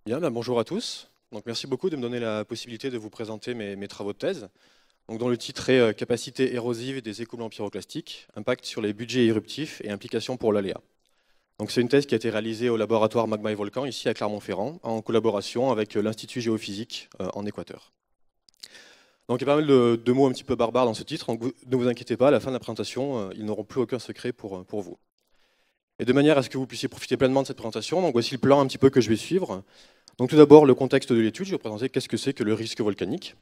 Bien, bonjour à tous. Donc, merci beaucoup de me donner la possibilité de vous présenter mes travaux de thèse, donc, dont le titre est Capacité érosive des écoulements pyroclastiques, impact sur les budgets éruptifs et implications pour l'aléa. Donc, c'est une thèse qui a été réalisée au laboratoire Magma et Volcan, ici à Clermont-Ferrand, en collaboration avec l'Institut géophysique en Équateur. Donc, il y a pas mal de mots un petit peu barbares dans ce titre, donc ne vous inquiétez pas, à la fin de la présentation, ils n'auront plus aucun secret pour vous. Et de manière à ce que vous puissiez profiter pleinement de cette présentation, donc voici le plan un petit peu que je vais suivre. Donc tout d'abord, le contexte de l'étude, je vais vous présenter qu'est-ce que c'est que le risque volcanique.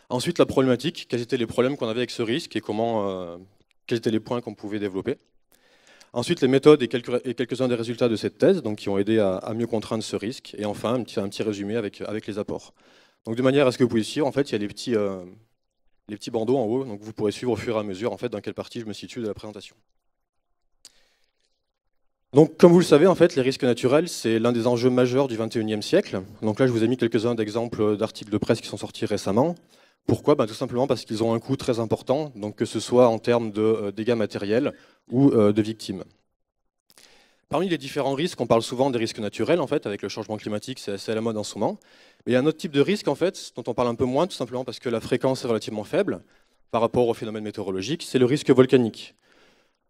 Ensuite, la problématique, quels étaient les problèmes qu'on avait avec ce risque et quels étaient les points qu'on pouvait développer. Ensuite, les méthodes et quelques-uns des résultats de cette thèse, donc, qui ont aidé à mieux contraindre ce risque. Et enfin, un petit résumé avec les apports. Donc de manière à ce que vous puissiez suivre, en fait, il y a les petits bandeaux en haut, donc vous pourrez suivre au fur et à mesure en fait, dans quelle partie je me situe de la présentation. Donc, comme vous le savez, en fait, les risques naturels, c'est l'un des enjeux majeurs du XXIe siècle. Donc là, je vous ai mis quelques-uns d'exemples d'articles de presse qui sont sortis récemment. Pourquoi? Tout simplement parce qu'ils ont un coût très important, donc que ce soit en termes de dégâts matériels ou de victimes. Parmi les différents risques, on parle souvent des risques naturels, en fait, avec le changement climatique, c'est assez à la mode en ce moment. Mais il y a un autre type de risque, en fait, dont on parle un peu moins, tout simplement parce que la fréquence est relativement faible par rapport aux phénomènes météorologiques, c'est le risque volcanique.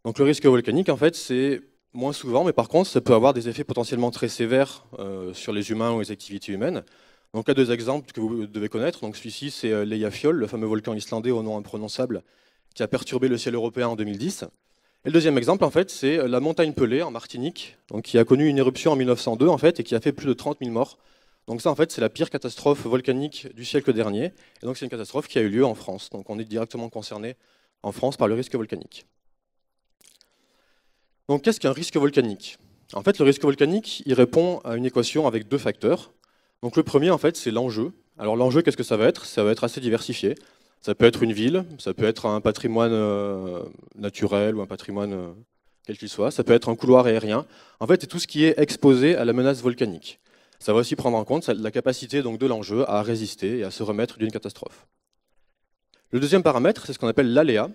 Donc le risque volcanique, en fait, c'est moins souvent, mais par contre, ça peut avoir des effets potentiellement très sévères sur les humains ou les activités humaines. Donc là, deux exemples que vous devez connaître. Donc celui-ci, c'est l'Eyjafjall, le fameux volcan islandais au nom imprononçable, qui a perturbé le ciel européen en 2010. Et le deuxième exemple, en fait, c'est la montagne Pelée en Martinique, donc, qui a connu une éruption en 1902, en fait, et qui a fait plus de 30 000 morts. Donc ça, en fait, c'est la pire catastrophe volcanique du siècle dernier. Et donc c'est une catastrophe qui a eu lieu en France. Donc on est directement concerné en France par le risque volcanique. Donc qu'est-ce qu'un risque volcanique? En fait, le risque volcanique, il répond à une équation avec deux facteurs. Donc le premier, en fait, c'est l'enjeu. Alors l'enjeu, qu'est-ce que ça va être? Ça va être assez diversifié. Ça peut être une ville, ça peut être un patrimoine naturel ou un patrimoine quel qu'il soit, ça peut être un couloir aérien. En fait, c'est tout ce qui est exposé à la menace volcanique. Ça va aussi prendre en compte la capacité donc, de l'enjeu à résister et à se remettre d'une catastrophe. Le deuxième paramètre, c'est ce qu'on appelle l'aléa.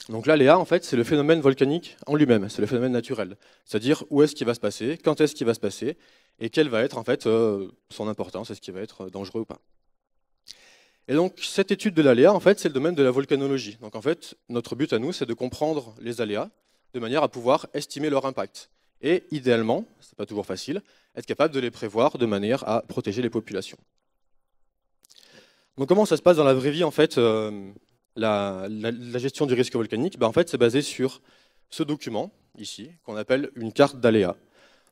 Donc l'aléa, en fait, c'est le phénomène volcanique en lui-même, c'est le phénomène naturel. C'est-à-dire où est-ce qu'il va se passer, quand est-ce qu'il va se passer, et quelle va être en fait son importance, est-ce qu'il va être dangereux ou pas. Et donc cette étude de l'aléa, en fait, c'est le domaine de la volcanologie. Donc en fait, notre but à nous, c'est de comprendre les aléas de manière à pouvoir estimer leur impact. Et idéalement, c'est pas toujours facile, être capable de les prévoir de manière à protéger les populations. Donc comment ça se passe dans la vraie vie, en fait, la gestion du risque volcanique? En fait, c'est basé sur ce document, ici, qu'on appelle une carte d'aléas.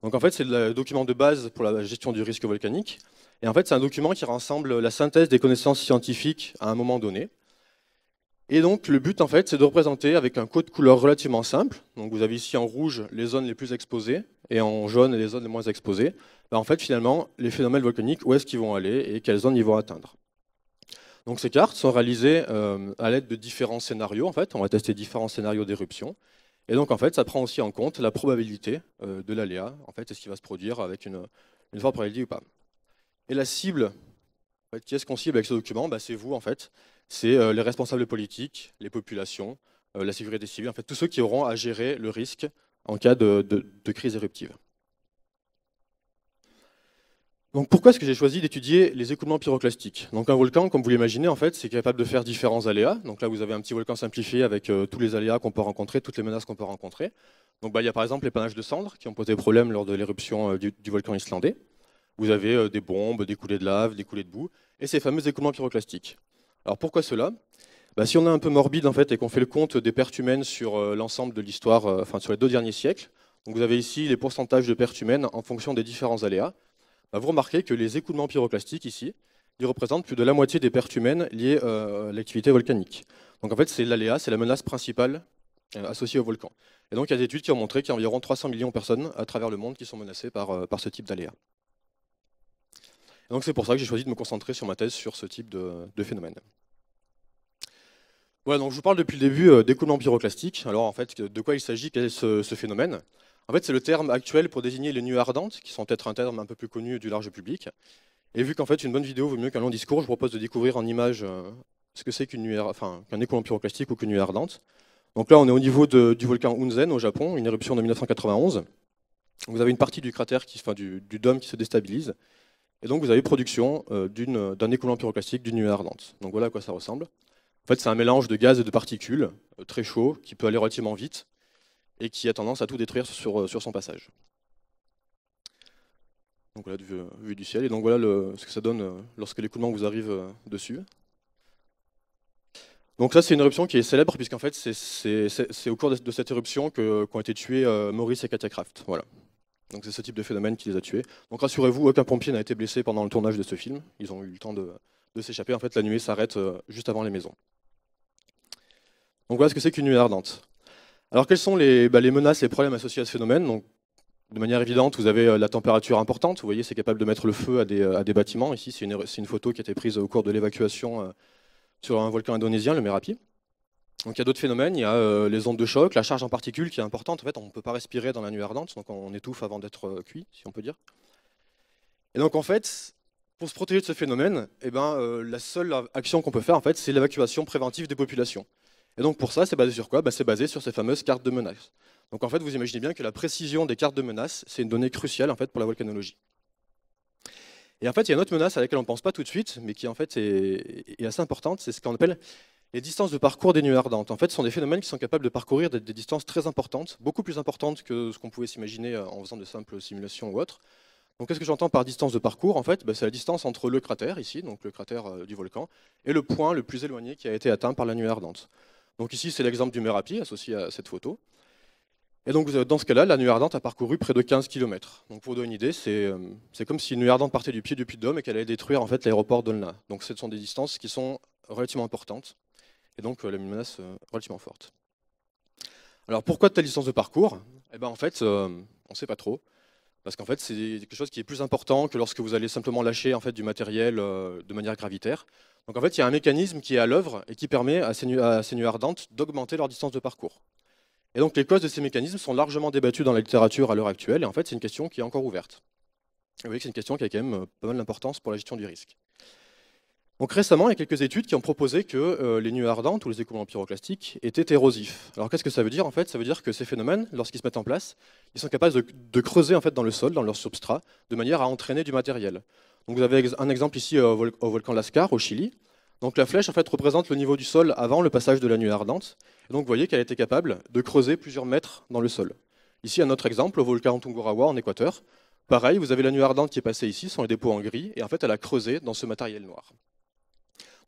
Donc en fait, c'est le document de base pour la gestion du risque volcanique. Et en fait, c'est un document qui rassemble la synthèse des connaissances scientifiques à un moment donné. Et donc le but, en fait, c'est de représenter avec un code couleur relativement simple. Donc vous avez ici en rouge les zones les plus exposées et en jaune les zones les moins exposées. En fait, finalement, les phénomènes volcaniques, où est-ce qu'ils vont aller et quelles zones ils vont atteindre. Donc ces cartes sont réalisées à l'aide de différents scénarios. En fait, on va tester différents scénarios d'éruption. Et donc en fait, ça prend aussi en compte la probabilité de l'aléa. En fait, est-ce qu'il va se produire avec une forte probabilité ou pas. Et la cible, en fait, qui est-ce qu'on cible avec ce document? C'est vous en fait. C'est les responsables politiques, les populations, la sécurité civile, en fait, tous ceux qui auront à gérer le risque en cas de crise éruptive. Donc pourquoi est-ce que j'ai choisi d'étudier les écoulements pyroclastiques? Donc un volcan, comme vous l'imaginez, en fait, c'est capable de faire différents aléas. Donc là, vous avez un petit volcan simplifié avec tous les aléas qu'on peut rencontrer, toutes les menaces qu'on peut rencontrer. Donc il y a par exemple les panaches de cendres qui ont posé problème lors de l'éruption du volcan islandais. Vous avez des bombes, des coulées de lave, des coulées de boue, et ces fameux écoulements pyroclastiques. Alors pourquoi cela? Si on est un peu morbide en fait et qu'on fait le compte des pertes humaines sur l'ensemble de l'histoire, enfin sur les 2 derniers siècles, donc vous avez ici les pourcentages de pertes humaines en fonction des différents aléas. Vous remarquez que les écoulements pyroclastiques ici, ils représentent plus de la moitié des pertes humaines liées à l'activité volcanique. Donc en fait, c'est l'aléa, c'est la menace principale associée au volcan. Et donc il y a des études qui ont montré qu'il y a environ 300 millions de personnes à travers le monde qui sont menacées par ce type d'aléa. Donc c'est pour ça que j'ai choisi de me concentrer sur ma thèse sur ce type de phénomène. Voilà, donc je vous parle depuis le début d'écoulement pyroclastique. Alors en fait, de quoi il s'agit? Quel est ce phénomène? En fait, c'est le terme actuel pour désigner les nuées ardentes, qui sont peut-être un terme un peu plus connu du large public. Et vu qu'en fait, une bonne vidéo vaut mieux qu'un long discours, je vous propose de découvrir en image ce que c'est qu'un écoulement pyroclastique ou qu'une nuée ardente. Donc là, on est au niveau du volcan Unzen au Japon, une éruption de 1991. Vous avez une partie du cratère, du dôme qui se déstabilise, et donc vous avez production d'un écoulement pyroclastique d'une nuée ardente. Donc voilà à quoi ça ressemble. En fait, c'est un mélange de gaz et de particules très chaud qui peut aller relativement vite et qui a tendance à tout détruire sur son passage. Donc voilà, vue du ciel. Et donc voilà ce que ça donne lorsque l'écoulement vous arrive dessus. Donc ça, c'est une éruption qui est célèbre, puisqu'en fait, c'est au cours de cette éruption qu'ont été tués Maurice et Katia Kraft. Voilà. Donc c'est ce type de phénomène qui les a tués. Donc rassurez-vous, aucun pompier n'a été blessé pendant le tournage de ce film. Ils ont eu le temps de s'échapper. En fait, la nuée s'arrête juste avant les maisons. Donc voilà ce que c'est qu'une nuée ardente. Alors quelles sont les menaces, les problèmes associés à ce phénomène? Donc, de manière évidente, vous avez la température importante. Vous voyez, c'est capable de mettre le feu à des bâtiments. Ici, c'est une photo qui a été prise au cours de l'évacuation sur un volcan indonésien, le Merapi. Donc il y a d'autres phénomènes, il y a les ondes de choc, la charge en particules qui est importante. En fait, on ne peut pas respirer dans la nuée ardente, donc on étouffe avant d'être cuit, si on peut dire. Et donc en fait, pour se protéger de ce phénomène, la seule action qu'on peut faire, en fait, c'est l'évacuation préventive des populations. Et donc pour ça, c'est basé sur quoi? C'est basé sur ces fameuses cartes de menace. Donc en fait, vous imaginez bien que la précision des cartes de menace, c'est une donnée cruciale en fait pour la volcanologie. Et en fait, il y a une autre menace à laquelle on ne pense pas tout de suite, mais qui en fait est assez importante, c'est ce qu'on appelle les distances de parcours des nuées ardentes. En fait, ce sont des phénomènes qui sont capables de parcourir des distances très importantes, beaucoup plus importantes que ce qu'on pouvait s'imaginer en faisant de simples simulations ou autres. Donc qu'est-ce que j'entends par distance de parcours? En fait, c'est la distance entre le cratère, ici, donc le cratère du volcan, et le point le plus éloigné qui a été atteint par la nuée ardente. Donc ici, c'est l'exemple du Merapi associé à cette photo. Et donc dans ce cas-là, la nuée ardente a parcouru près de 15 km. Donc pour vous donner une idée, c'est comme si une nuée ardente partait du pied du Puy de Dôme et qu'elle allait détruire en fait l'aéroport d'Olna. Donc ce sont des distances qui sont relativement importantes et donc la menace relativement forte. Alors pourquoi de telles distances de parcours? En fait, on ne sait pas trop. Parce qu'en fait, c'est quelque chose qui est plus important que lorsque vous allez simplement lâcher en fait, du matériel de manière gravitaire. Donc en fait, il y a un mécanisme qui est à l'œuvre et qui permet à ces nuées ardentes d'augmenter leur distance de parcours. Et donc les causes de ces mécanismes sont largement débattues dans la littérature à l'heure actuelle, et en fait c'est une question qui est encore ouverte. Vous voyez que c'est une question qui a quand même pas mal d'importance pour la gestion du risque. Donc récemment, il y a quelques études qui ont proposé que les nuées ardentes ou les écoulements pyroclastiques étaient érosifs. Alors qu'est-ce que ça veut dire en fait? Ça veut dire que ces phénomènes, lorsqu'ils se mettent en place, ils sont capables de creuser en fait dans le sol, dans leur substrat, de manière à entraîner du matériel. Donc vous avez un exemple ici au volcan Lascar, au Chili. Donc la flèche en fait représente le niveau du sol avant le passage de la nuée ardente. Et donc vous voyez qu'elle était capable de creuser plusieurs mètres dans le sol. Ici un autre exemple, au volcan Tungurahua en Équateur. Pareil, vous avez la nuée ardente qui est passée ici, ce sont les dépôts en gris, et en fait elle a creusé dans ce matériel noir.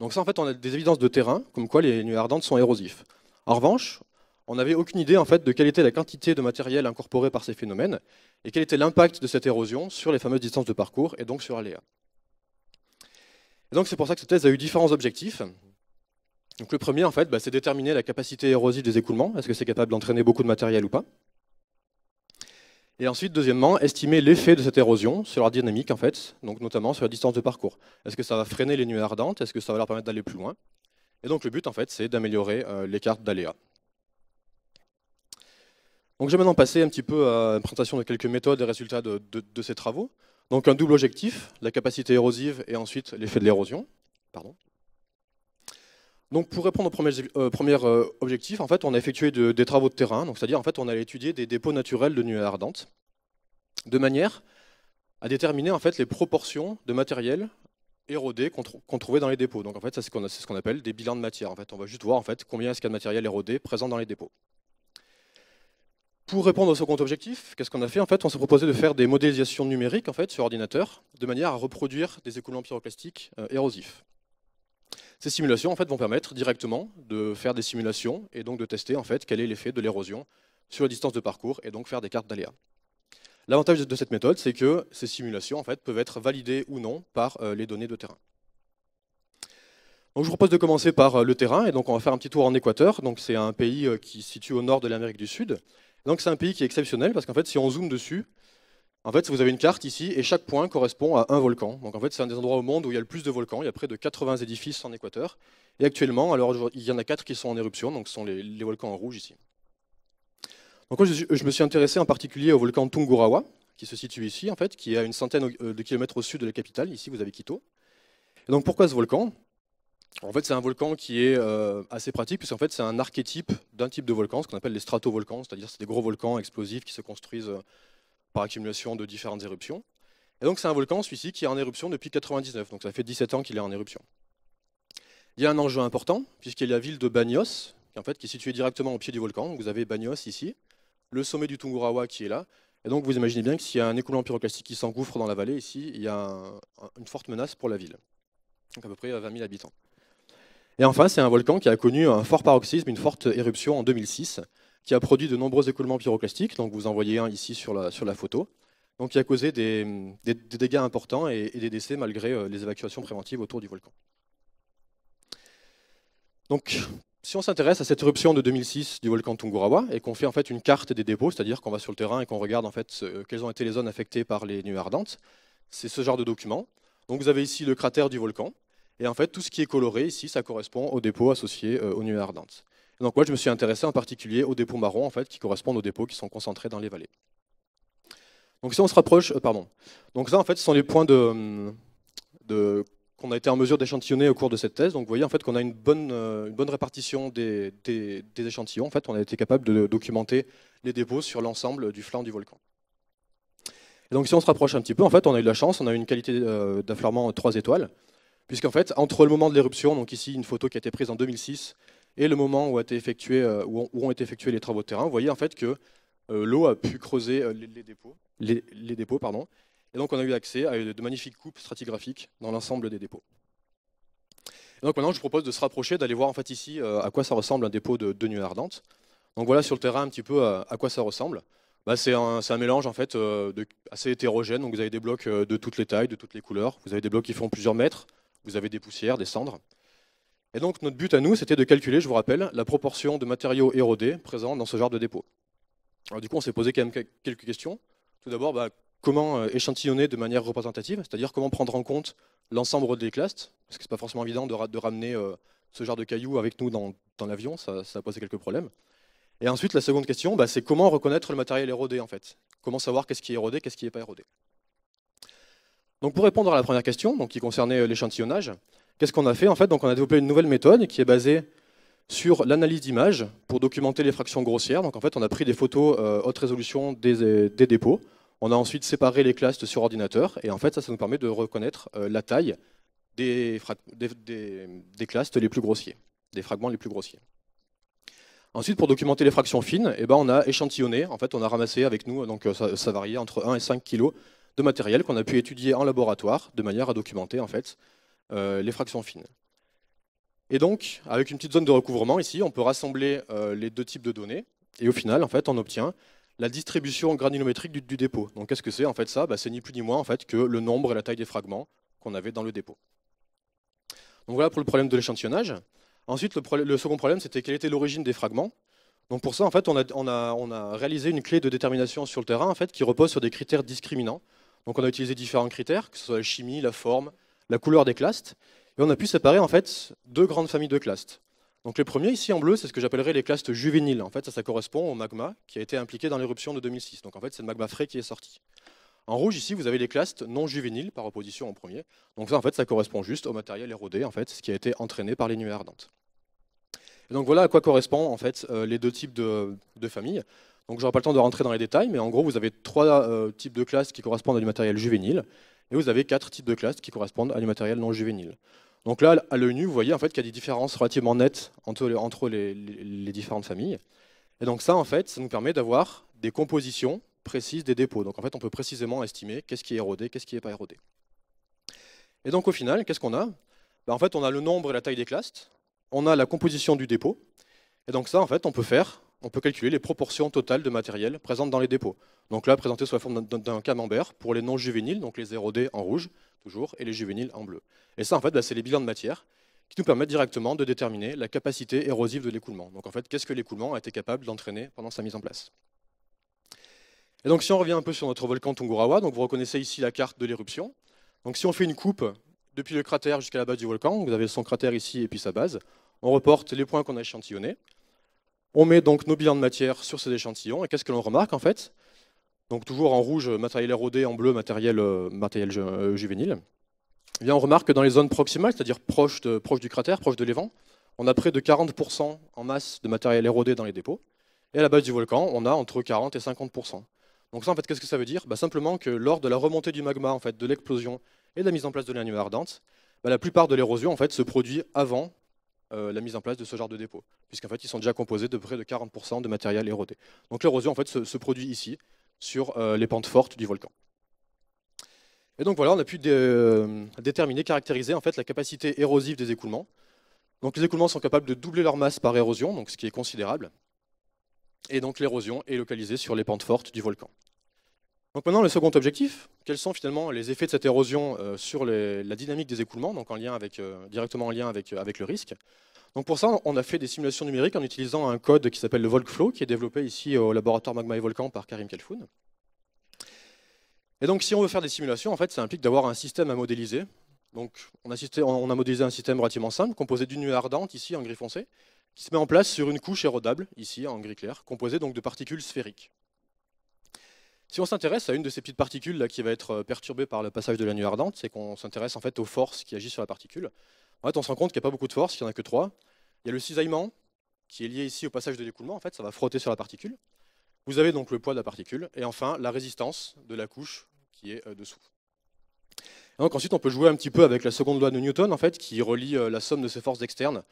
Donc ça en fait on a des évidences de terrain, comme quoi les nuées ardentes sont érosifs. En revanche, on n'avait aucune idée en fait de quelle était la quantité de matériel incorporé par ces phénomènes, et quel était l'impact de cette érosion sur les fameuses distances de parcours, et donc sur Aléa. Et donc c'est pour ça que cette thèse a eu différents objectifs. Donc le premier, en fait, c'est déterminer la capacité érosive des écoulements. Est-ce que c'est capable d'entraîner beaucoup de matériel ou pas? Et ensuite, deuxièmement, estimer l'effet de cette érosion sur leur dynamique, en fait, donc notamment sur la distance de parcours. Est-ce que ça va freiner les nuées ardentes? Est-ce que ça va leur permettre d'aller plus loin? Et donc le but, en fait, c'est d'améliorer les cartes d'aléas. Donc je vais maintenant passer un petit peu à une présentation de quelques méthodes et résultats de ces travaux. Donc un double objectif, la capacité érosive et ensuite l'effet de l'érosion. Pardon. Donc pour répondre au premier objectif, en fait, on a effectué des travaux de terrain, c'est-à-dire en fait, on a étudié des dépôts naturels de nuées ardentes, de manière à déterminer en fait, les proportions de matériel érodé qu'on trouvait dans les dépôts. Donc en fait, c'est ce qu'on appelle des bilans de matière. En fait, on va juste voir en fait, combien est-ce qu'il y a de matériel érodé présent dans les dépôts. Pour répondre au second objectif, qu'est-ce qu'on a fait? En fait, on s'est proposé de faire des modélisations numériques en fait, sur ordinateur, de manière à reproduire des écoulements pyroclastiques érosifs. Ces simulations en fait, vont permettre directement de faire des simulations et donc de tester en fait, quel est l'effet de l'érosion sur la distance de parcours et donc faire des cartes d'aléas. L'avantage de cette méthode, c'est que ces simulations en fait, peuvent être validées ou non par les données de terrain. Donc, je vous propose de commencer par le terrain, et donc on va faire un petit tour en Équateur. Donc c'est un pays qui se situe au nord de l'Amérique du Sud. Donc c'est un pays qui est exceptionnel parce qu'en fait, si on zoome dessus, en fait, vous avez une carte ici et chaque point correspond à un volcan. Donc en fait, c'est un des endroits au monde où il y a le plus de volcans. Il y a près de 80 édifices en Équateur. Et actuellement, alors, il y en a 4 qui sont en éruption, donc ce sont les volcans en rouge ici. Donc moi, je me suis intéressé en particulier au volcan Tungurahua, qui se situe ici, en fait, qui est à une centaine de kilomètres au sud de la capitale. Ici, vous avez Quito. Et donc pourquoi ce volcan? En fait, c'est un volcan qui est assez pratique, puisqu'en fait, c'est un archétype d'un type de volcan, ce qu'on appelle les stratovolcans, c'est-à-dire c'est des gros volcans explosifs qui se construisent par accumulation de différentes éruptions. Et donc c'est un volcan, celui-ci, qui est en éruption depuis 1999, donc ça fait 17 ans qu'il est en éruption. Il y a un enjeu important, puisqu'il y a la ville de Banyos, qui est située directement au pied du volcan. Donc vous avez Banyos ici, le sommet du Tungurahua qui est là, et donc vous imaginez bien que s'il y a un écoulement pyroclastique qui s'engouffre dans la vallée, ici, il y a une forte menace pour la ville, donc à peu près 20 000 habitants. Et enfin, c'est un volcan qui a connu un fort paroxysme, une forte éruption en 2006, qui a produit de nombreux écoulements pyroclastiques, donc vous en voyez un ici sur la photo, donc qui a causé des dégâts importants et des décès malgré les évacuations préventives autour du volcan. Donc, si on s'intéresse à cette éruption de 2006 du volcan Tungurahua et qu'on fait en fait une carte des dépôts, c'est-à-dire qu'on va sur le terrain et qu'on regarde en fait quelles ont été les zones affectées par les nuées ardentes, c'est ce genre de document. Donc vous avez ici le cratère du volcan, et en fait tout ce qui est coloré ici, ça correspond aux dépôts associés aux nuées ardentes. Et donc moi je me suis intéressé en particulier aux dépôts marrons en fait, qui correspondent aux dépôts qui sont concentrés dans les vallées. Donc si on se rapproche, donc ça en fait ce sont les points qu'on a été en mesure d'échantillonner au cours de cette thèse. Donc vous voyez en fait qu'on a une bonne répartition des échantillons. En fait, on a été capable de documenter les dépôts sur l'ensemble du flanc du volcan. Et donc si on se rapproche un petit peu, en fait, on a eu de la chance, on a eu une qualité d'affleurement 3 étoiles, puisqu'en fait, entre le moment de l'éruption, donc ici une photo qui a été prise en 2006, et le moment où ont été effectués les travaux de terrain, vous voyez en fait que l'eau a pu creuser les dépôts, pardon. Et donc on a eu accès à de magnifiques coupes stratigraphiques dans l'ensemble des dépôts. Et donc maintenant je vous propose de se rapprocher, d'aller voir en fait ici à quoi ça ressemble un dépôt de nuées ardentes. Donc voilà sur le terrain un petit peu à quoi ça ressemble. Bah, c'est un mélange en fait assez hétérogène. Donc vous avez des blocs de toutes les tailles, de toutes les couleurs. Vous avez des blocs qui font plusieurs mètres. Vous avez des poussières, des cendres. Et donc notre but à nous, c'était de calculer, je vous rappelle, la proportion de matériaux érodés présents dans ce genre de dépôt. Alors du coup on s'est posé quand même quelques questions. Tout d'abord, comment échantillonner de manière représentative, c'est-à-dire comment prendre en compte l'ensemble des clastes, parce que ce n'est pas forcément évident de ramener ce genre de cailloux avec nous dans l'avion, ça a posé quelques problèmes. Et ensuite, la seconde question, c'est comment reconnaître le matériel érodé en fait. Comment savoir qu'est-ce qui est érodé, qu'est-ce qui n'est pas érodé. Donc pour répondre à la première question, donc, qui concernait l'échantillonnage, qu'est-ce qu'on a fait en fait? Donc on a développé une nouvelle méthode qui est basée sur l'analyse d'images pour documenter les fractions grossières. Donc en fait, on a pris des photos haute résolution des dépôts. On a ensuite séparé les clastes sur ordinateur et en fait ça nous permet de reconnaître la taille des clastes les plus grossiers, des fragments les plus grossiers. Ensuite pour documenter les fractions fines, on a échantillonné, en fait on a ramassé avec nous, donc ça variait entre 1 et 5 kg de matériel qu'on a pu étudier en laboratoire de manière à documenter en fait les fractions fines. Et donc avec une petite zone de recouvrement ici, on peut rassembler les deux types de données et au final en fait on obtient la distribution granulométrique du dépôt. Donc qu'est-ce que c'est en fait ça? C'est ni plus ni moins en fait que le nombre et la taille des fragments qu'on avait dans le dépôt. Donc voilà pour le problème de l'échantillonnage. Ensuite le second problème c'était quelle était l'origine des fragments. Donc pour ça en fait on a réalisé une clé de détermination sur le terrain en fait qui repose sur des critères discriminants. Donc on a utilisé différents critères, que ce soit la chimie, la forme, la couleur des clastes, et on a pu séparer en fait deux grandes familles de clastes. Donc les premiers ici en bleu, c'est ce que j'appellerais les clastes juvéniles. En fait, ça correspond au magma qui a été impliqué dans l'éruption de 2006. Donc en fait, c'est le magma frais qui est sorti. En rouge ici, vous avez les clastes non juvéniles par opposition au premier. Donc ça en fait, ça correspond juste au matériel érodé en fait, ce qui a été entraîné par les nuées ardentes. Et donc voilà à quoi correspondent en fait les deux types de familles. Donc j'aurai pas le temps de rentrer dans les détails, mais en gros, vous avez trois types de classes qui correspondent à du matériel juvénile, et vous avez 4 types de classes qui correspondent à du matériel non juvénile. Donc là, à l'œil nu, vous voyez en fait qu'il y a des différences relativement nettes entre les différentes familles. Et donc ça, en fait, ça nous permet d'avoir des compositions précises des dépôts. Donc en fait, on peut précisément estimer qu'est-ce qui est érodé, qu'est-ce qui n'est pas érodé. Et donc au final, qu'est-ce qu'on a? En fait, on a le nombre et la taille des clastes, on a la composition du dépôt, et donc ça, en fait, on peut calculer les proportions totales de matériel présentes dans les dépôts. Donc là, présenté sous la forme d'un camembert pour les non juvéniles, donc les érodés en rouge, toujours, et les juvéniles en bleu. Et ça, en fait, c'est les bilans de matière qui nous permettent directement de déterminer la capacité érosive de l'écoulement. Donc en fait, qu'est-ce que l'écoulement a été capable d'entraîner pendant sa mise en place. Et donc si on revient un peu sur notre volcan Tungurahua, donc vous reconnaissez ici la carte de l'éruption. Donc si on fait une coupe depuis le cratère jusqu'à la base du volcan, vous avez son cratère ici et puis sa base, on reporte les points qu'on a échantillonnés. On met donc nos bilans de matière sur ces échantillons, et qu'est-ce que l'on remarque en fait? Donc toujours en rouge, matériel érodé, en bleu, matériel juvénile. Eh bien, on remarque que dans les zones proximales, c'est-à-dire proche du cratère, proche de l'évent, on a près de 40% en masse de matériel érodé dans les dépôts. Et à la base du volcan, on a entre 40 et 50%. Donc ça, en fait, qu'est-ce que ça veut dire? Simplement que lors de la remontée du magma, en fait, de l'explosion et de la mise en place de la nuée ardente, la plupart de l'érosion en fait, se produit avant la mise en place de ce genre de dépôt, puisqu'en fait, ils sont déjà composés de près de 40% de matériel érodé. Donc l'érosion en fait, se produit ici, sur les pentes fortes du volcan. Et donc voilà, on a pu déterminer, caractériser en fait, la capacité érosive des écoulements. Donc les écoulements sont capables de doubler leur masse par érosion, donc ce qui est considérable. Et donc l'érosion est localisée sur les pentes fortes du volcan. Donc maintenant, le second objectif, quels sont finalement les effets de cette érosion sur la dynamique des écoulements, donc directement en lien avec le risque. Donc pour ça, on a fait des simulations numériques en utilisant un code qui s'appelle le VolcFlow, qui est développé ici au laboratoire Magma et Volcan par Karim Kelfoun. Et donc si on veut faire des simulations, en fait, ça implique d'avoir un système à modéliser. Donc on a modélisé un système relativement simple, composé d'une nuée ardente, ici en gris foncé, qui se met en place sur une couche érodable, ici en gris clair, composée donc de particules sphériques. Si on s'intéresse à une de ces petites particules là, qui va être perturbée par le passage de la nuée ardente, c'est qu'on s'intéresse en fait aux forces qui agissent sur la particule. En fait, on se rend compte qu'il n'y a pas beaucoup de forces, il n'y en a que 3. Il y a le cisaillement, qui est lié ici au passage de l'écoulement, en fait, ça va frotter sur la particule. Vous avez donc le poids de la particule, et enfin la résistance de la couche qui est dessous. Et donc ensuite, on peut jouer un petit peu avec la seconde loi de Newton, en fait, qui relie la somme de ces forces externes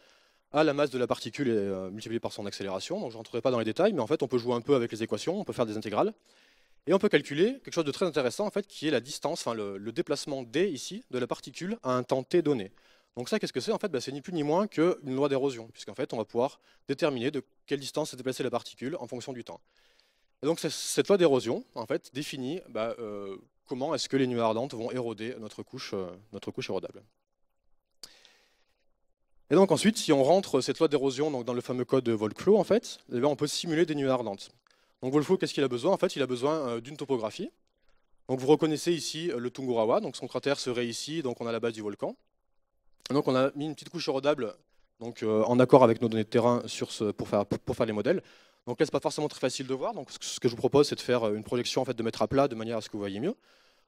à la masse de la particule et multipliée par son accélération. Donc je ne rentrerai pas dans les détails, mais en fait, on peut jouer un peu avec les équations, on peut faire des intégrales. Et on peut calculer quelque chose de très intéressant, en fait, qui est la distance, enfin le déplacement d ici de la particule à un temps t donné. Donc ça, qu'est-ce que c'est? En fait, c'est ni plus ni moins qu'une loi d'érosion, puisqu'en fait, on va pouvoir déterminer de quelle distance s'est déplacée la particule en fonction du temps. Et donc cette loi d'érosion, en fait, définit comment est-ce que les nuées ardentes vont éroder notre couche érodable. Et donc ensuite, si on rentre cette loi d'érosion dans le fameux code VolcFlow, en fait, on peut simuler des nuées ardentes. Donc VolcFlow, qu'est-ce qu'il a besoin? En fait, il a besoin d'une topographie. Donc vous reconnaissez ici le Tungurahua, donc son cratère serait ici, donc on a la base du volcan. Donc on a mis une petite couche érodable donc, en accord avec nos données de terrain pour faire les modèles. Donc là, c'est pas forcément très facile de voir. Donc ce que je vous propose, c'est de faire une projection, en fait, de mettre à plat de manière à ce que vous voyez mieux.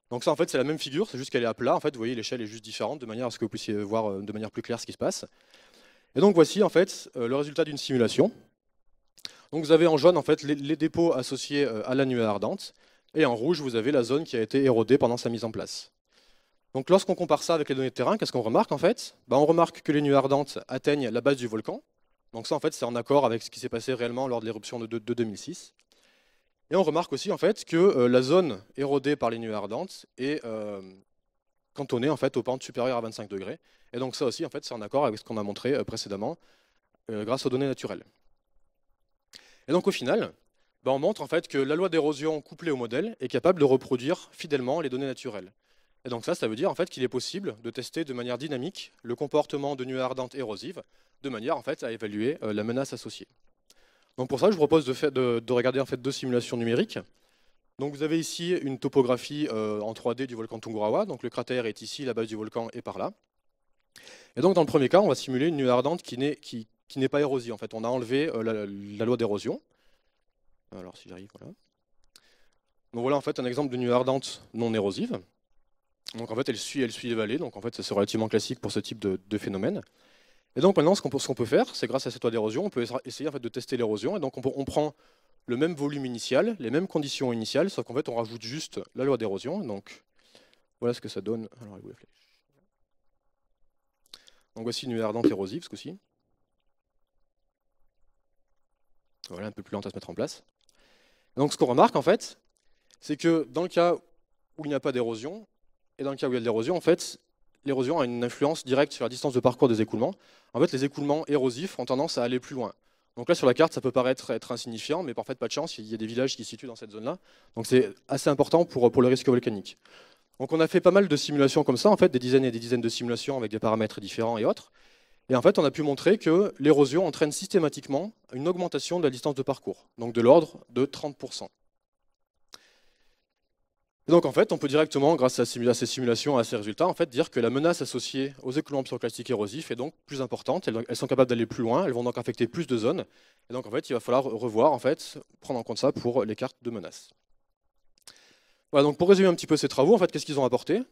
Donc ça, en fait, c'est la même figure, c'est juste qu'elle est à plat. En fait, vous voyez, l'échelle est juste différente de manière à ce que vous puissiez voir de manière plus claire ce qui se passe. Et donc voici en fait le résultat d'une simulation. Donc vous avez en jaune en fait les dépôts associés à la nuée ardente, et en rouge vous avez la zone qui a été érodée pendant sa mise en place. Donc lorsqu'on compare ça avec les données de terrain, qu'est-ce qu'on remarque en fait? On remarque que les nuées ardentes atteignent la base du volcan. Donc ça en fait c'est en accord avec ce qui s'est passé réellement lors de l'éruption de 2006. Et on remarque aussi en fait que la zone érodée par les nuées ardentes est cantonnée en fait aux pentes supérieures à 25 degrés. Et donc ça aussi en fait c'est en accord avec ce qu'on a montré précédemment grâce aux données naturelles. Et donc au final, on montre en fait que la loi d'érosion couplée au modèle est capable de reproduire fidèlement les données naturelles. Et donc ça veut dire en fait qu'il est possible de tester de manière dynamique le comportement de nuées ardentes érosives, de manière en fait à évaluer la menace associée. Donc pour ça, je vous propose de regarder en fait 2 simulations numériques. Donc vous avez ici une topographie en 3D du volcan Tungurahua. Donc le cratère est ici, la base du volcan est par là. Et donc dans le premier cas, on va simuler une nuée ardente qui n'est pas érosive. En fait, on a enlevé la loi d'érosion. Alors si j'arrive, voilà. Donc voilà en fait un exemple de nuée ardente non érosive. Donc en fait elle suit les vallées, donc en fait c'est relativement classique pour ce type de phénomène. Et donc maintenant ce qu'on peut faire, c'est grâce à cette loi d'érosion, on peut essayer en fait de tester l'érosion. Et donc on prend le même volume initial, les mêmes conditions initiales, sauf qu'en fait on rajoute juste la loi d'érosion. Donc voilà ce que ça donne. Alors, donc voici une nuée ardente érosive ce coup-ci. Voilà, un peu plus lente à se mettre en place. Donc ce qu'on remarque en fait, c'est que dans le cas où il n'y a pas d'érosion, et dans le cas où il y a de l'érosion, en fait, l'érosion a une influence directe sur la distance de parcours des écoulements. En fait, les écoulements érosifs ont tendance à aller plus loin. Donc là, sur la carte, ça peut paraître être insignifiant, mais en fait, pas de chance, il y a des villages qui se situent dans cette zone-là. Donc c'est assez important pour le risque volcanique. Donc on a fait pas mal de simulations comme ça, en fait, des dizaines et des dizaines de simulations avec des paramètres différents et autres. Et en fait, on a pu montrer que l'érosion entraîne systématiquement une augmentation de la distance de parcours, donc de l'ordre de 30%. Et donc en fait, on peut directement, grâce à ces simulations, à ces résultats, en fait, dire que la menace associée aux écoulements pyroclastiques érosifs est donc plus importante. Elles sont capables d'aller plus loin, elles vont donc affecter plus de zones. Et donc en fait, il va falloir revoir, en fait, prendre en compte ça pour les cartes de menace. Voilà, donc pour résumer un petit peu ces travaux, en fait, qu'est-ce qu'ils ont apporté?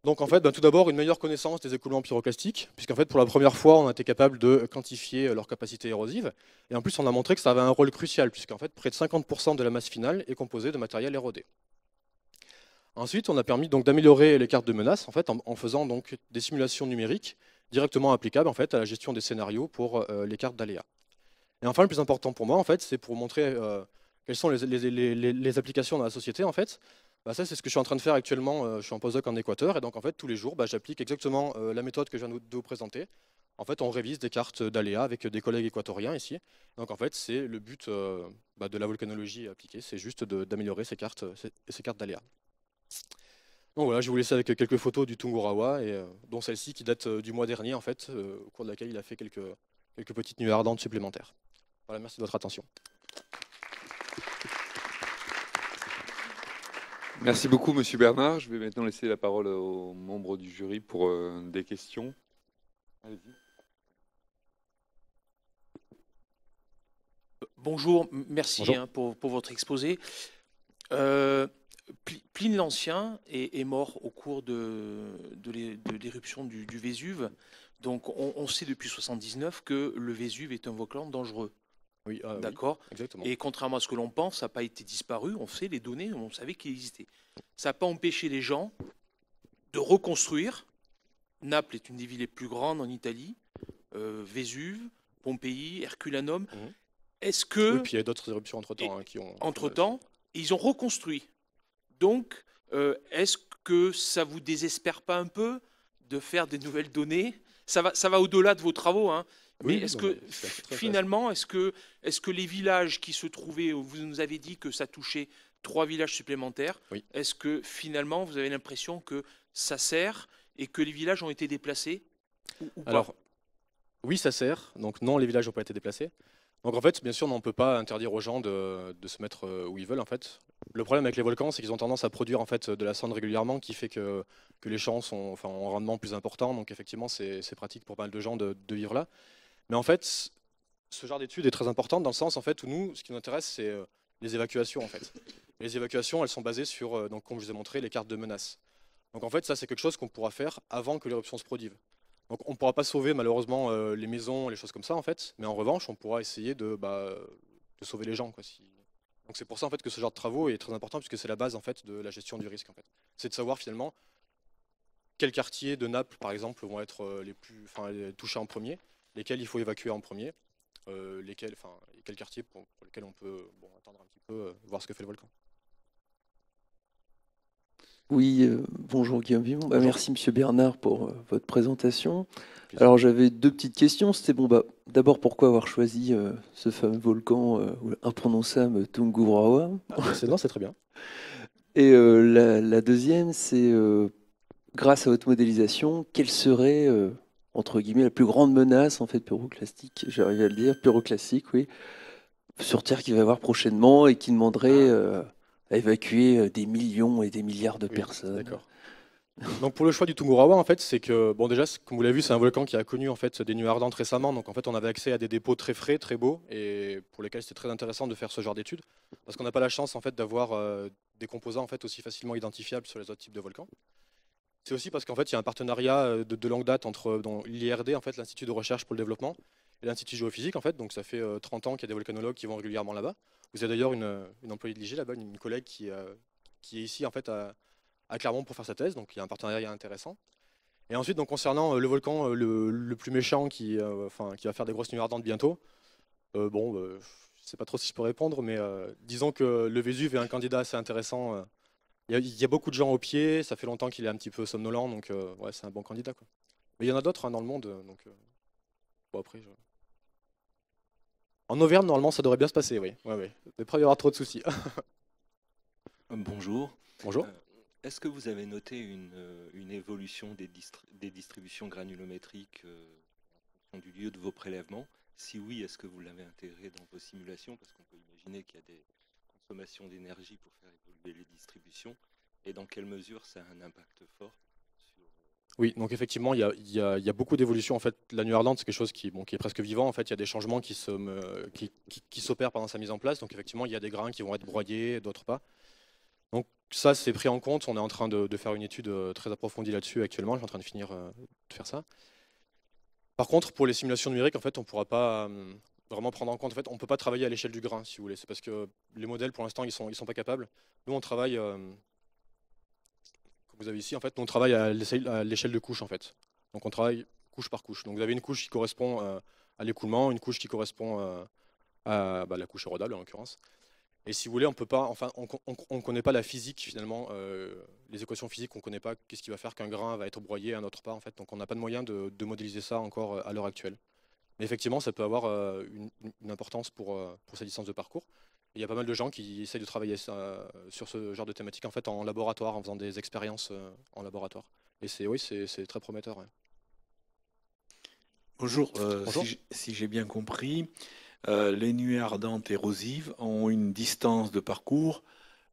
Donc en fait, tout d'abord, une meilleure connaissance des écoulements pyroclastiques, puisqu'en fait, pour la première fois, on a été capable de quantifier leur capacité érosive. Et en plus, on a montré que ça avait un rôle crucial, puisqu'en fait, près de 50% de la masse finale est composée de matériel érodé. Ensuite, on a permis donc d'améliorer les cartes de menaces, en fait, en faisant donc des simulations numériques directement applicables en fait à la gestion des scénarios pour les cartes d'aléas. Et enfin, le plus important pour moi, en fait, c'est pour montrer quelles sont les applications dans la société, en fait. Ça, c'est ce que je suis en train de faire actuellement. Je suis en postdoc en Équateur, et donc en fait, tous les jours, j'applique exactement la méthode que je viens de vous présenter. En fait, on révise des cartes d'aléas avec des collègues équatoriens ici. Donc en fait, c'est le but de la volcanologie appliquée, c'est juste d'améliorer ces cartes d'aléas. Donc voilà, je vais vous laisser avec quelques photos du Tungurahua, et, dont celle-ci qui date du mois dernier, en fait, au cours de laquelle il a fait quelques petites nuées ardentes supplémentaires. Voilà, merci de votre attention. Merci beaucoup, Monsieur Bernard. Je vais maintenant laisser la parole aux membres du jury pour des questions. Allez-y. Bonjour, merci. Bonjour. Pour votre exposé. Pline l'Ancien est mort au cours de l'éruption du Vésuve. Donc on sait depuis 1979 que le Vésuve est un volcan dangereux. Oui, d'accord. Oui, exactement. Et contrairement à ce que l'on pense, ça n'a pas été disparu. On sait les données, on savait qu'il existait. Ça n'a pas empêché les gens de reconstruire. Naples est une des villes les plus grandes en Italie. Vésuve, Pompéi, Herculanum. Est-ce que... Oui, puis il y a d'autres éruptions entre-temps qui ont... Entre-temps, ils ont reconstruit. Donc, est-ce que ça vous désespère pas un peu de faire des nouvelles données? Ça va au-delà de vos travaux, hein. Mais oui, est-ce que finalement, est-ce que les villages qui se trouvaient, vous nous avez dit que ça touchait 3 villages supplémentaires, oui. Est-ce que finalement vous avez l'impression que ça sert et que les villages ont été déplacés ou pas? Alors, oui, ça sert. Donc non, les villages n'ont pas été déplacés. Donc en fait, bien sûr, on ne peut pas interdire aux gens de se mettre où ils veulent en fait. Le problème avec les volcans, c'est qu'ils ont tendance à produire en fait de la cendre régulièrement, qui fait que les champs ont un rendement plus important. Donc effectivement, c'est pratique pour pas mal de gens de vivre là. Mais en fait, ce genre d'étude est très importante dans le sens en fait où nous, ce qui nous intéresse, c'est les évacuations en fait. Et les évacuations, elles sont basées sur, donc, comme je vous ai montré, les cartes de menace. Donc en fait, ça c'est quelque chose qu'on pourra faire avant que l'éruption se produise. Donc on ne pourra pas sauver malheureusement les maisons, les choses comme ça en fait, mais en revanche, on pourra essayer de sauver les gens, quoi. Donc c'est pour ça en fait que ce genre de travaux est très important, puisque c'est la base en fait de la gestion du risque en fait. C'est de savoir finalement quels quartiers de Naples, par exemple, vont être les touchés en premier, lesquels il faut évacuer en premier, et quels quartiers pour lesquels on peut attendre un petit peu, voir ce que fait le volcan. Oui, bonjour Guillaume Vimon. Bonjour. Merci Monsieur Bernard pour votre présentation. Alors j'avais 2 petites questions. C'était d'abord pourquoi avoir choisi ce fameux volcan imprononçable Tungurahua? Non, c'est très bien. Et la deuxième, c'est grâce à votre modélisation, quelle serait entre guillemets la plus grande menace en fait pyroclastique, j'arrive à le dire, pyroclastique, oui, sur Terre qui va y avoir prochainement et qui demanderait à évacuer des millions et des milliards de personnes. D'accord. Donc pour le choix du Tungurahua, en fait, c'est que déjà, comme vous l'avez vu, c'est un volcan qui a connu en fait des nuées ardentes récemment. Donc en fait, on avait accès à des dépôts très frais, très beaux, et pour lesquels c'était très intéressant de faire ce genre d'études, parce qu'on n'a pas la chance en fait d'avoir des composants en fait aussi facilement identifiables sur les autres types de volcans. C'est aussi parce qu'en fait, il y a un partenariat de longue date entre l'IRD, en fait, l'Institut de recherche pour le développement, et l'Institut géophysique, en fait. Donc ça fait 30 ans qu'il y a des volcanologues qui vont régulièrement là-bas. Vous avez d'ailleurs une employée de l'IG là-bas, une collègue qui est ici en fait à Clermont pour faire sa thèse, donc il y a un partenariat intéressant. Et ensuite, donc, concernant le volcan le plus méchant qui va faire des grosses nuées ardentes bientôt, je ne sais pas trop si je peux répondre, mais disons que le Vésuve est un candidat assez intéressant. Il y a beaucoup de gens au pied, ça fait longtemps qu'il est un petit peu somnolent, donc ouais, c'est un bon candidat, quoi. Mais il y en a d'autres dans le monde, donc après... En Auvergne, normalement, ça devrait bien se passer, oui. Ouais. Il ne devrait pas y avoir trop de soucis. Bonjour. Bonjour. Est-ce que vous avez noté une évolution des distributions granulométriques en fonction du lieu de vos prélèvements? Si oui, est-ce que vous l'avez intégré dans vos simulations? Parce qu'on peut imaginer qu'il y a des consommations d'énergie pour faire évoluer les distributions. Et dans quelle mesure ça a un impact fort sur... Oui, donc effectivement, il y a beaucoup d'évolutions. En fait, la nuée ardente, c'est quelque chose qui est presque vivant. En fait, il y a des changements qui s'opèrent pendant sa mise en place. Donc effectivement, il y a des grains qui vont être broyés, d'autres pas. Donc ça, c'est pris en compte. On est en train de faire une étude très approfondie là-dessus actuellement. Je suis en train de finir de faire ça. Par contre, pour les simulations numériques, en fait, on ne pourra pas vraiment prendre en compte. En fait, on ne peut pas travailler à l'échelle du grain, si vous voulez. C'est parce que les modèles, pour l'instant, ils sont pas capables. Nous, on travaille, comme vous avez ici, en fait, nous, on travaille à l'échelle de couche, en fait. Donc, on travaille couche par couche. Donc, vous avez une couche qui correspond à l'écoulement, une couche qui correspond à la couche érodable, en l'occurrence. Et si vous voulez, on peut pas, enfin, on connaît pas la physique finalement, les équations physiques, on connaît pas qu'est-ce qui va faire qu'un grain va être broyé, un autre pas en fait. Donc on n'a pas de moyen de modéliser ça encore à l'heure actuelle. Mais effectivement, ça peut avoir une importance pour sa distance de parcours. Et il y a pas mal de gens qui essayent de travailler sur ce genre de thématique en fait en laboratoire, en faisant des expériences en laboratoire. Et c'est très prometteur. Ouais. Bonjour, Bonjour. si j'ai bien compris, les nuées ardentes érosives ont une distance de parcours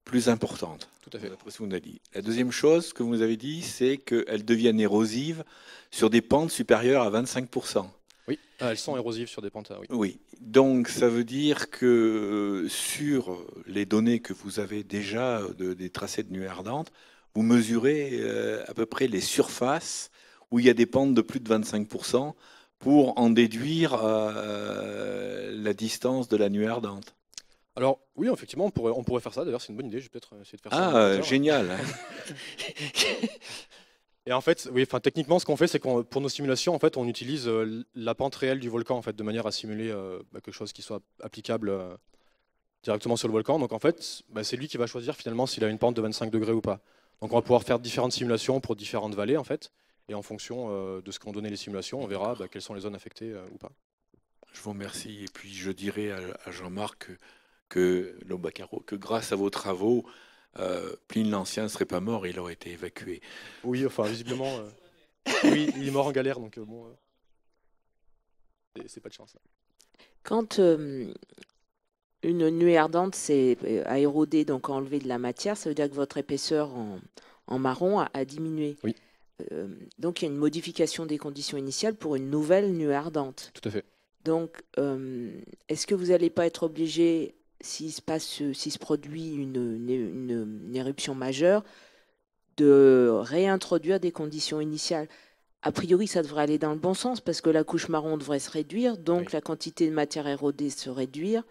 plus importante, Tout à fait. d'après ce que vous avez dit. La deuxième chose que vous avez dit, c'est qu'elles deviennent érosives sur des pentes supérieures à 25%. Oui, elles sont érosives sur des pentes. Oui. Oui, donc ça veut dire que sur les données que vous avez déjà des tracés de nuées ardentes, vous mesurez à peu près les surfaces où il y a des pentes de plus de 25% pour en déduire la distance de la nuée ardente. Alors oui, effectivement, on pourrait faire ça. D'ailleurs, c'est une bonne idée. Je vais peut-être essayer de faire ça. Ah, génial. Et en fait, oui, enfin, techniquement, ce qu'on fait, c'est qu'on pour nos simulations, en fait, on utilise la pente réelle du volcan, en fait, de manière à simuler quelque chose qui soit applicable directement sur le volcan. Donc, en fait, c'est lui qui va choisir finalement s'il a une pente de 25 degrés ou pas. Donc, on va pouvoir faire différentes simulations pour différentes vallées, en fait. Et en fonction de ce qu'ont donné les simulations, on verra quelles sont les zones affectées ou pas. Je vous remercie. Et puis, je dirais à Jean-Marc que grâce à vos travaux, Pline l'Ancien ne serait pas mort, il aurait été évacué. Oui, enfin, visiblement, oui, il est mort en galère, donc bon, c'est pas de chance. Là. Quand une nuée ardente a érodé, donc a enlevé de la matière, ça veut dire que votre épaisseur en marron a diminué. Oui. Donc il y a une modification des conditions initiales pour une nouvelle nuée ardente. Tout à fait. Donc est-ce que vous n'allez pas être obligé, s'il se produit une éruption majeure, de réintroduire des conditions initiales? A priori, ça devrait aller dans le bon sens parce que la couche marron devrait se réduire, donc Oui. la quantité de matière érodée se réduire,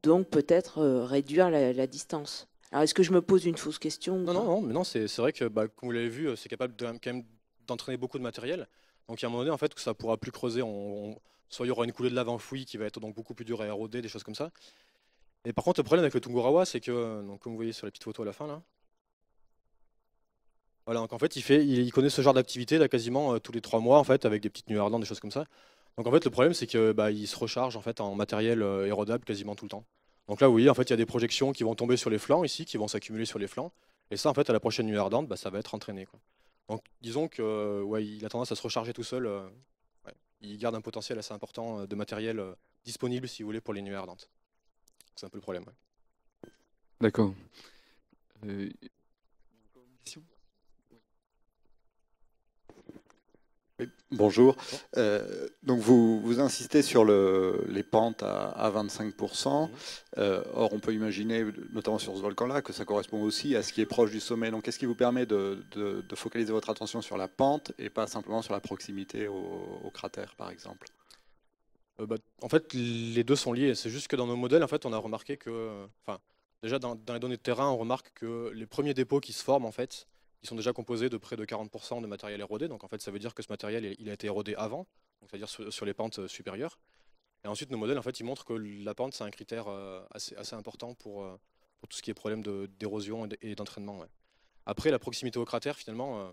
donc peut-être réduire la distance. Alors, est-ce que je me pose une fausse question ou Non, pas? non, mais non, c'est vrai que, comme vous l'avez vu, c'est capable quand même d'entraîner beaucoup de matériel. Donc, il y a un moment donné, en fait, que ça pourra plus creuser. Soit il y aura une coulée de lave enfouie qui va être donc beaucoup plus dure à éroder, des choses comme ça. Et par contre, le problème avec le Tungurawa, c'est que, donc, comme vous voyez sur la petite photo à la fin, là, voilà, donc en fait, il connaît ce genre d'activité là quasiment tous les 3 mois, en fait, avec des petites nuées ardentes, des choses comme ça. Donc, en fait, le problème, c'est que il se recharge en fait en matériel érodable quasiment tout le temps. Donc là, vous voyez, en fait, il y a des projections qui vont tomber sur les flancs ici, qui vont s'accumuler sur les flancs. Et ça, en fait, à la prochaine nuée ardente, ça va être entraîné, quoi. Donc, disons que il a tendance à se recharger tout seul. Ouais. Il garde un potentiel assez important de matériel disponible, si vous voulez, pour les nuées ardentes. C'est un peu le problème. Ouais. D'accord. Une question ? Oui, bonjour. Donc vous insistez sur les pentes à 25%. Or, on peut imaginer, notamment sur ce volcan-là, que ça correspond aussi à ce qui est proche du sommet. Donc, qu'est-ce qui vous permet de focaliser votre attention sur la pente et pas simplement sur la proximité au cratère, par exemple? En fait, les deux sont liés. C'est juste que dans nos modèles, en fait, on a remarqué que, déjà dans les données de terrain, on remarque que les premiers dépôts qui se forment, en fait, ils sont déjà composés de près de 40% de matériel érodé. Donc, en fait, ça veut dire que ce matériel, il a été érodé avant, c'est-à-dire sur les pentes supérieures. Et ensuite, nos modèles, en fait, ils montrent que la pente, c'est un critère assez important pour tout ce qui est problème d'érosion et d'entraînement. Ouais. Après, la proximité au cratère, finalement,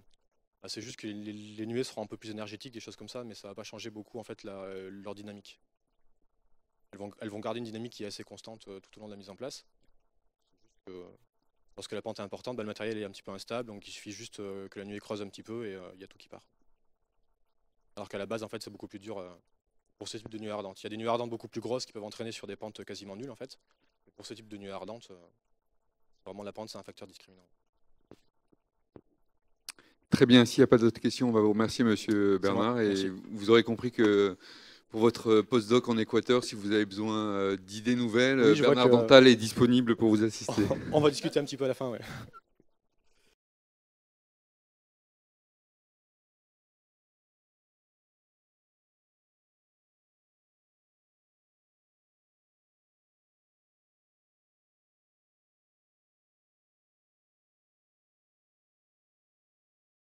c'est juste que les nuées seront un peu plus énergétiques, des choses comme ça, mais ça ne va pas changer beaucoup en fait leur dynamique. Elles vont garder une dynamique qui est assez constante tout au long de la mise en place. C'est juste que, lorsque la pente est importante, le matériel est un petit peu instable, donc il suffit juste que la nuée creuse un petit peu et il y a tout qui part. Alors qu'à la base, en fait, c'est beaucoup plus dur pour ce type de nuées ardentes. Il y a des nuées ardentes beaucoup plus grosses qui peuvent entraîner sur des pentes quasiment nulles, en fait. Mais pour ce type de nuées ardentes, vraiment la pente, c'est un facteur discriminant. Très bien, s'il n'y a pas d'autres questions, on va vous remercier, Monsieur Bernard. Et Merci. vous aurez compris que pour votre postdoc en Équateur, si vous avez besoin d'idées nouvelles. Oui, je vois Bernard que- Dantal est disponible pour vous assister. On va discuter un petit peu à la fin, ouais.